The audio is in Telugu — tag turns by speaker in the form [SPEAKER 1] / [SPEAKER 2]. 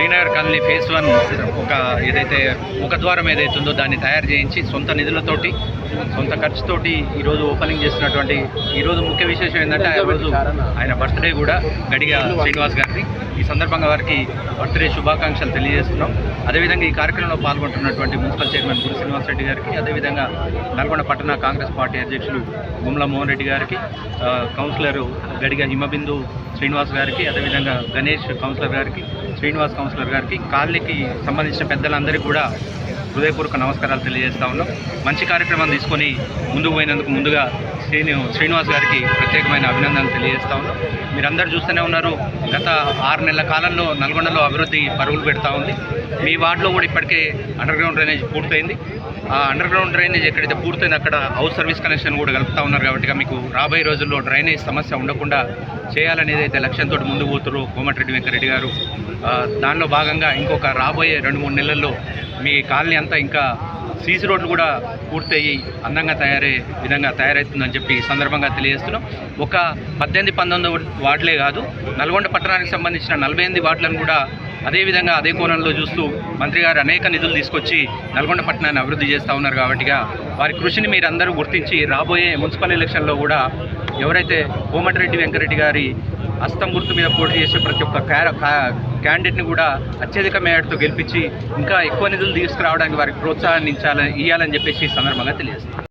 [SPEAKER 1] శ్రీనగర్ కాలనీ ఫేజ్ 1 ఒక ఏదైతే ముఖద్వారం ఏదైతే ఉందో దాన్ని తయారు చేయించి సొంత నిధులతోటి సొంత ఖర్చుతోటి ఈరోజు ఓపెనింగ్ చేస్తున్నటువంటి ఈరోజు ముఖ్య విశేషం ఏంటంటే ఆ రోజు ఆయన బర్త్డే కూడా గడిగ శ్రీనివాస్ గారిని. ఈ సందర్భంగా వారికి బర్త్డే శుభాకాంక్షలు తెలియజేస్తున్నాం. అదేవిధంగా ఈ కార్యక్రమంలో పాల్గొంటున్నటువంటి మున్సిపల్ చైర్మన్ గురు శ్రీనివాస్ రెడ్డి గారికి, అదేవిధంగా నల్గొండ పట్టణ కాంగ్రెస్ పార్టీ అధ్యక్షులు గుమ్ల మోహన్ రెడ్డి గారికి, కౌన్సిలర్ గడిగ హిమబిందు శ్రీనివాస్ గారికి, అదేవిధంగా గణేష్ కౌన్సిలర్ గారికి, శ్రీనివాస్ కౌన్సిలర్ గారికి, కాలనీకి సంబంధించిన పెద్దలందరికీ కూడా హృదయపూర్వక నమస్కారాలు తెలియజేస్తా ఉన్నాం. మంచి కార్యక్రమం తీసుకొని ముందుకు పోయినందుకు ముందుగా శ్రీనివాస్ గారికి ప్రత్యేకమైన అభినందనలు తెలియజేస్తా ఉన్నాం. మీరందరూ చూస్తూనే ఉన్నారు, గత 6 నెలల కాలంలో నల్గొండలో అభివృద్ధి పరుగులు పెడతా ఉంది. మీ వార్డులో కూడా ఇప్పటికే అండర్ గ్రౌండ్ డ్రైనేజ్ పూర్తయింది. ఆ అండర్ గ్రౌండ్ డ్రైనేజ్ ఎక్కడైతే పూర్తయిందో అక్కడ హౌస్ సర్వీస్ కనెక్షన్ కూడా కలుపుతూ ఉన్నారు. కాబట్టి మీకు రాబోయే రోజుల్లో డ్రైనేజ్ సమస్య ఉండకుండా చేయాలనేది అయితే లక్ష్యంతో ముందుకు పోతున్నారు కోమటిరెడ్డి వెంకరెడ్డి గారు. దానిలో భాగంగా ఇంకొక రాబోయే 2-3 నెలల్లో మీ కాలనీ అంతా ఇంకా సీసీ రోడ్లు కూడా పూర్తయ్యి అందంగా విధంగా తయారవుతుందని చెప్పి ఈ సందర్భంగా తెలియజేస్తున్నాం. ఒక 18-19 వార్డులే కాదు, నల్గొండ పట్టణానికి సంబంధించిన 48 వార్డులను కూడా అదేవిధంగా అదే కోణంలో చూస్తూ మంత్రి గారు అనేక నిధులు తీసుకొచ్చి నల్గొండ పట్టణాన్ని అభివృద్ధి చేస్తూ ఉన్నారు. కాబట్టిగా వారి కృషిని మీరందరూ గుర్తించి రాబోయే మున్సిపల్ ఎలక్షన్లో కూడా ఎవరైతే కోమటిరెడ్డి వెంకరెడ్డి గారి హస్తం గుర్తు మీద పోటీ చేసే ప్రతి ఒక్క క్యాండిడేట్ని కూడా అత్యధిక మేరతో గెలిపించి ఇంకా ఎక్కువ నిధులు తీసుకురావడానికి వారికి ప్రోత్సాహాన్ని ఇవ్వాలని చెప్పేసి ఈ సందర్భంగా తెలియజేస్తాం.